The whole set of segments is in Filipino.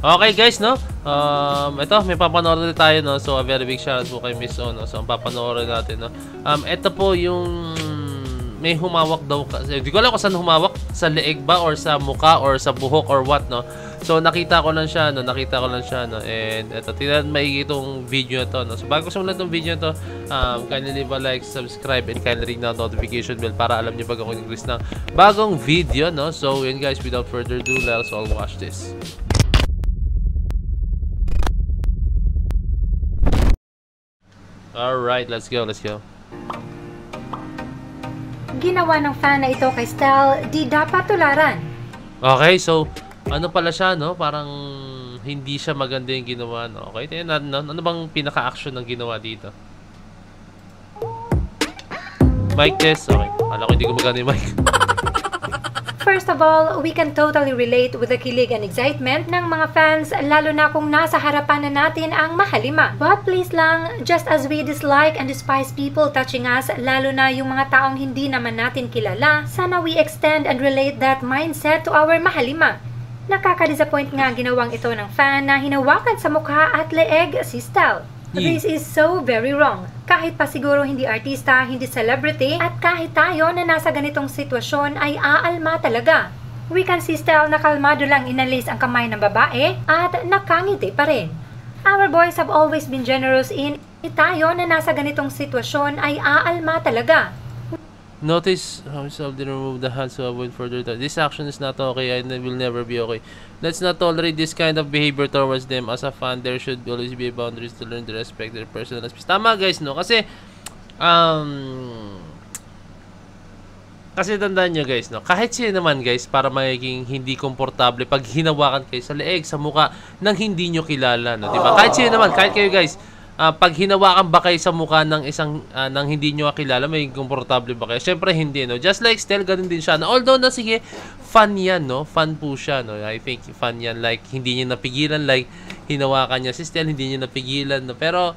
Okay guys, no? Ito, may papanoorin tayo, no? So, a very big shout out po kay Miss O, no? So, ang papanoorin natin, no? Ito po yung may humawak daw kasi. Hindi ko alam kung saan humawak, sa leeg ba or sa mukha or sa buhok or what, no? So, nakita ko lang siya, no? And ito, tingnan maigi itong video na to, no? So, bago simulan itong video na to, kindly leave a like, subscribe, and kindly ring the notification bell para alam niyo pag ako nag-release ng bagong video, no? So, yun guys, without further ado, let's all watch this. Alright, let's go. Ginawa ng fan na ito kay Stell, di dapat tularan. Okay, so, ano pala siya, no? Parang hindi siya maganda yung ginawa, no? Okay, tingnan natin, no? Ano bang pinaka-action ng ginawa dito? Mic test, okay. Alam ko hindi ko maganda yung mic. First of all, we can totally relate with the kilig and excitement ng mga fans, lalo na kung nasa harapan na natin ang mahalima. But please lang, just as we dislike and despise people touching us, lalo na yung mga taong hindi naman natin kilala, sana we extend and relate that mindset to our mahalima. Nakaka-disappoint nga ginawang ito ng fan na hinawakan sa mukha at leeg si Stell. This is so very wrong. Kahit pa siguro hindi artista, hindi celebrity, at kahit tayo na nasa ganitong sitwasyon ay aalma talaga. We can see Stell na kalmado lang inalis ang kamay ng babae at nakangiti pa rin. Our boys have always been generous in tayo na nasa ganitong sitwasyon ay aalma talaga. Notice how softly remove the hands to avoid further touch. This action is not okay and will never be okay. Let's not tolerate this kind of behavior towards them. As a fan, there should always be boundaries to learn to respect their personal space. Tama guys, no? Kasi, tandaan nyo guys, no? Kahit sino naman guys, para magiging hindi komportable pag hinawakan kayo sa leeg, sa mukha, nang hindi nyo kilala, no? Diba? Kahit sino naman, kahit kayo guys, pag hinawakan ba kayo sa mukha ng isang nang hindi nyo kakilala, may komportable ba kayo? Syempre hindi, no? Just like Stell, ganun din siya. No? Although na sige, fun yan, no? Fun po siya, no? I think fun yan. Like, hindi niya napigilan. Like, hinawakan niya si Stell, hindi niya napigilan, no? Pero,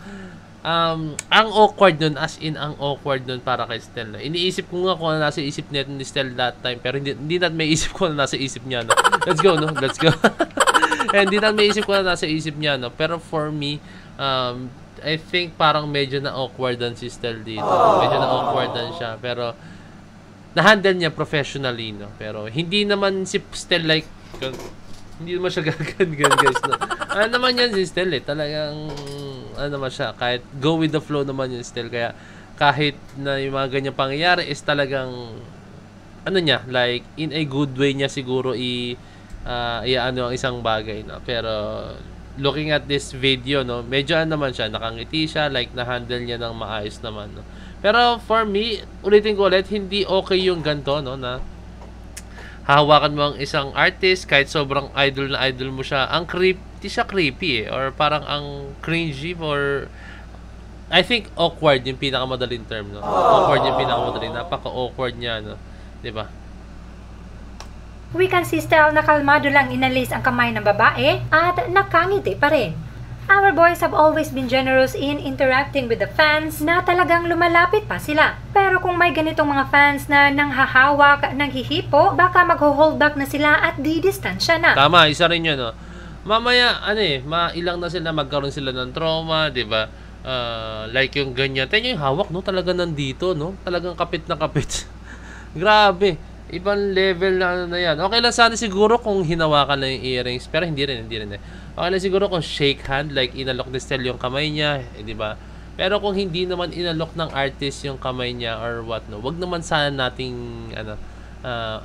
ang awkward nun, as in, ang awkward nun para kay Stell, no? Iniisip ko nga kung ano nasa isip niya ni Stell that time, pero hindi natin may isip ko ano nasa isip niya, no? Let's go, no? Let's go. Hindi natin may isip ko ano nasa isip niya, no? Pero for me, I think parang medyo na-awkwardan si Stell dito. Medyo na-awkwardan siya. Pero, na-handle niya professionally, no? Pero, hindi naman si Stell like, hindi naman siya gagan guys, no? Ano naman yan si Stell, eh. Talagang, ano naman siya, kahit go with the flow naman yung Stell. Kaya, kahit na yung mga ganyang pangyayari is talagang, ano niya, like, in a good way niya siguro i-ano ang isang bagay, no? Pero, looking at this video, no, medyo naman siya, nakangiti siya, like na-handle niya ng maayos naman, no. Pero for me, ulitin ko ulit, hindi okay yung ganito, no, na hahawakan mo ang isang artist kahit sobrang idol na idol mo siya. Ang creepy siya, creepy, eh, or parang ang cringy, or I think awkward yung pinakamadaling term, no. Awkward yung pinakamadaling, napaka-awkward niya, no, 'di ba? We can see Stell na kalmado lang inalis ang kamay ng babae at nakangiti pa rin. Our boys have always been generous in interacting with the fans na talagang lumalapit pa sila. Pero kung may ganitong mga fans na nanghahawak, nanghihipo, baka magho-hold back na sila at didistansya na. Tama, isa rin yun, no? Mamaya, mailang na sila, magkaroon sila ng trauma, di ba? Like yung ganyan. Tayo yung hawak, no? Talaga nandito, no? Talagang kapit na kapit. Grabe. Ibang level na yan. Okay lang sana siguro kung hinawakan na yung earrings. Pero hindi rin eh. Okay lang siguro kung shake hand, like inalok ni Stell yung kamay niya, di ba? Pero kung hindi naman inalok ng artist yung kamay niya or what, no? Wag naman sana nating,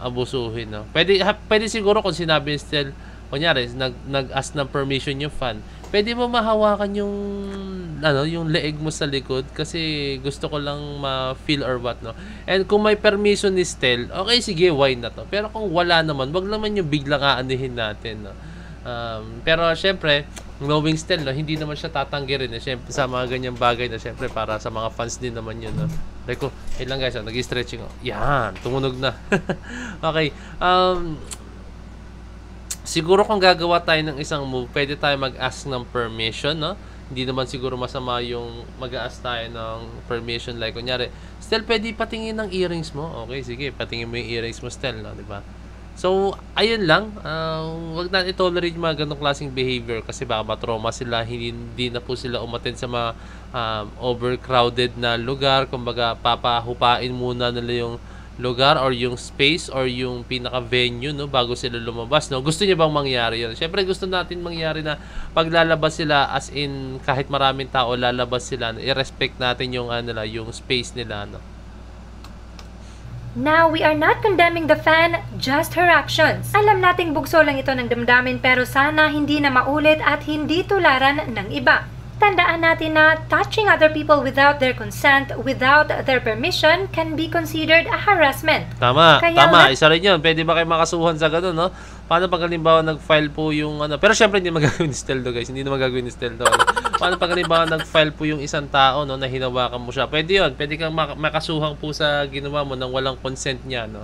abusuhin, no? Pwede siguro kung sinabi ni Stell, kunyari, nag-ask ng permission yung fan, pwede mo mahawakan yung yung leeg mo sa likod kasi gusto ko lang ma-feel or what, no? And kung may permission ni Stell, okay, sige, why not, no? Pero kung wala naman, wag naman yung biglang aanihin natin, no? Pero syempre, knowing Stell, no, hindi naman siya tatanggi rin, eh. Syempre, sa mga ganyang bagay na syempre para sa mga fans din naman yun, no? Like, lang guys, nag-stretching, yan, tumunog na. Okay, siguro kung gagawa tayo ng isang move, pwede tayo mag-ask ng permission, no? Hindi naman siguro masama yung mag-ask tayo ng permission. Like, kunyari, Stell, pwede patingin ng earrings mo? Okay, sige, patingin mo yung earrings mo, Stell, no? Diba? So, ayun lang. Wag natin i-tolerate yung mga ganong klaseng behavior kasi baka matrauma sila, hindi na po sila umattend sa mga overcrowded na lugar. Kumbaga, papahupain muna nila yung lugar or yung space or yung pinaka-venue, no, bago sila lumabas, no? Gusto niyo bang mangyari yun? Siyempre, gusto natin mangyari na paglalabas sila, as in, kahit maraming tao lalabas sila, no, i-respect natin yung, yung space nila, no? Now, we are not condemning the fan, just her actions. Alam nating bugso lang ito ng damdamin pero sana hindi na maulit at hindi tularan ng iba. Tandaan natin na touching other people without their consent, without their permission, can be considered a harassment. Tama, tama. Isa rin yun. Pwede ba kayo makasuhan sa ganun, no? Paano pag halimbawa nag-file po yung Pero syempre hindi magagawin ni Steldo, guys. Hindi na magagawin ni Steldo. Paano pag halimbawa nag-file po yung isang tao, no, na hinawakan mo siya? Pwede yun. Pwede kang makasuhan po sa ginawa mo nang walang consent niya, no?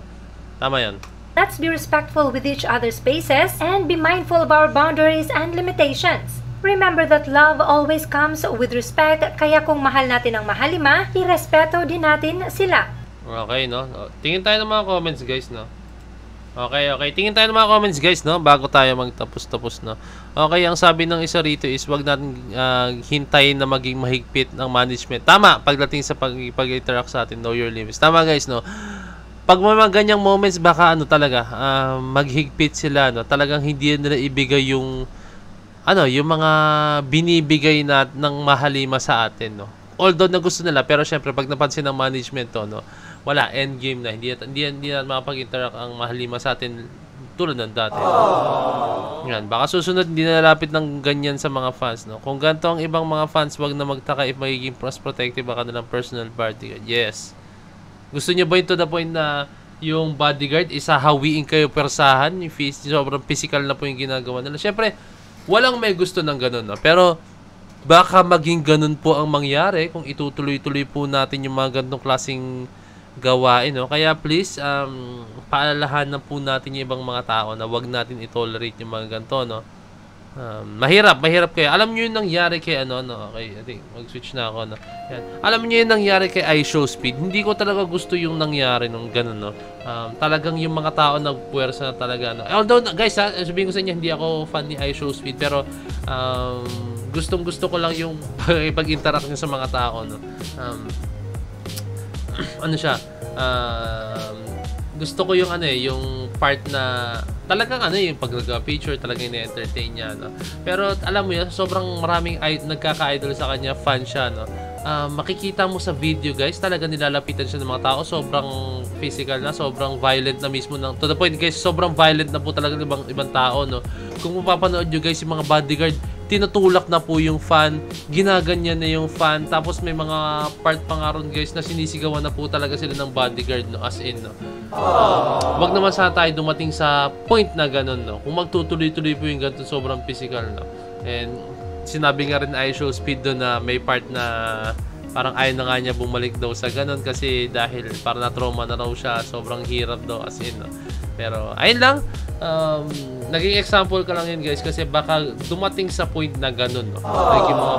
Tama yun. Let's be respectful with each other's spaces and be mindful of our boundaries and limitations. Remember that love always comes with respect, kaya kung mahal natin ang mahalima, irespeto din natin sila. Okay, no? Tingin tayo ng mga comments, guys, no? Okay. Tingin tayo ng mga comments, guys, no? Bago tayo magtapos-tapos, no? Okay, ang sabi ng isa rito is wag natin hintayin na maging mahigpit ang management. Tama, pagdating sa pag-interact sa atin, know your limits. Tama, guys, no? Pag may mga ganyang moments, baka talaga, maghigpit sila, no? Talagang hindi nila ibigay yung yung mga binibigay ng mahalima sa atin, no. Although na gusto nila, pero syempre pag napansin ng management to, no, wala, end game na. Hindi na makapag-interact ang mahalima sa atin tulad ng dati. Yan, baka susunod hindi na lalapit ng ganyan sa mga fans, no. Kung ganito ang ibang mga fans, wag na magtaka if magiging protective baka nilang personal bodyguard. Yes. Gusto niyo ba to the point na yung bodyguard isahawiin kayo persahan, yung sobrang physical na po yung ginagawa nila. Syempre, walang may gusto ng ganun, no? Pero baka maging ganun po ang mangyari kung itutuloy-tuloy po natin yung mga ganitong klaseng gawain, no? Kaya please, paalalahanan po natin yung ibang mga tao na wag natin i-tolerate yung mga ganito, no? Mahirap kaya. Alam niyo yung nangyari kay Okay, I think mag-switch na ako, no. Yan. Alam niyo yung nangyari kay iShowSpeed. Hindi ko talaga gusto yung nangyari nung ganun, no. Talagang yung mga tao nagpuwersa na talaga, no. Although guys, sabihin ko sa inyo hindi ako fan ni iShowSpeed, pero gustong-gusto ko lang yung pag-interact niya sa mga tao, no. Gusto ko yung yung part na talagang yung pag nag-picture talagang ina-entertain niya, no. Pero alam mo yun, sobrang maraming nagkaka-idol sa kanya, fan siya, no. Makikita mo sa video, guys, talaga nilalapitan siya ng mga tao, sobrang physical na, sobrang violent na mismo to the point, guys, sobrang violent na po talaga ng ibang tao, no. Kung mapapanood nyo, guys, yung mga bodyguard, tinutulak na po yung fan, ginaganyan na yung fan, tapos may mga part pa nga ron, guys, na sinisigawan na po talaga sila ng bodyguard, no, as in, no. Wag naman sana tayo dumating sa point na ganun, no. Kung magtutuloy-tuloy po yung ganito, sobrang physical, no. And sinabi nga rin iShowSpeed doon na may part na parang ayaw na nga niya bumalik daw sa ganun kasi dahil parang na-trauma na raw siya, sobrang hirap daw, as in, no. Pero ayun lang, naging example ka lang yun, guys, kasi baka dumating sa point na ganun, no. Like yung mga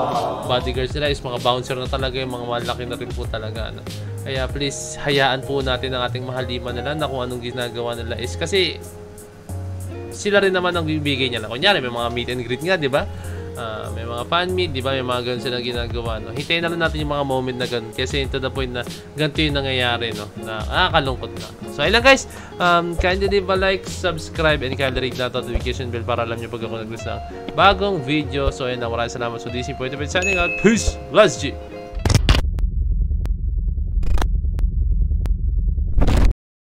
bodyguards nila is mga bouncer na talaga, yung mga malaki na rin po talaga, no. Kaya please, hayaan po natin ang ating mahalima nila na kung anong ginagawa nila is kasi sila rin naman ang bibigay niya. Kunyari, may mga meet and greet nga, di ba? May mga fan meet, di ba? May mga ganun silang ginagawa, no? Hintayin na lang natin yung mga moment na ganun kasi to the point na ganito yung nangyayari, no? Na kalungkot na. So, ayun lang, guys. Kindly leave a like, subscribe, and kindly ring na notification bell para alam nyo pag ako nag-release ng bagong video. So, ayun na. Maraming salamat. So, this is Point of It signing out. Peace! Let's G!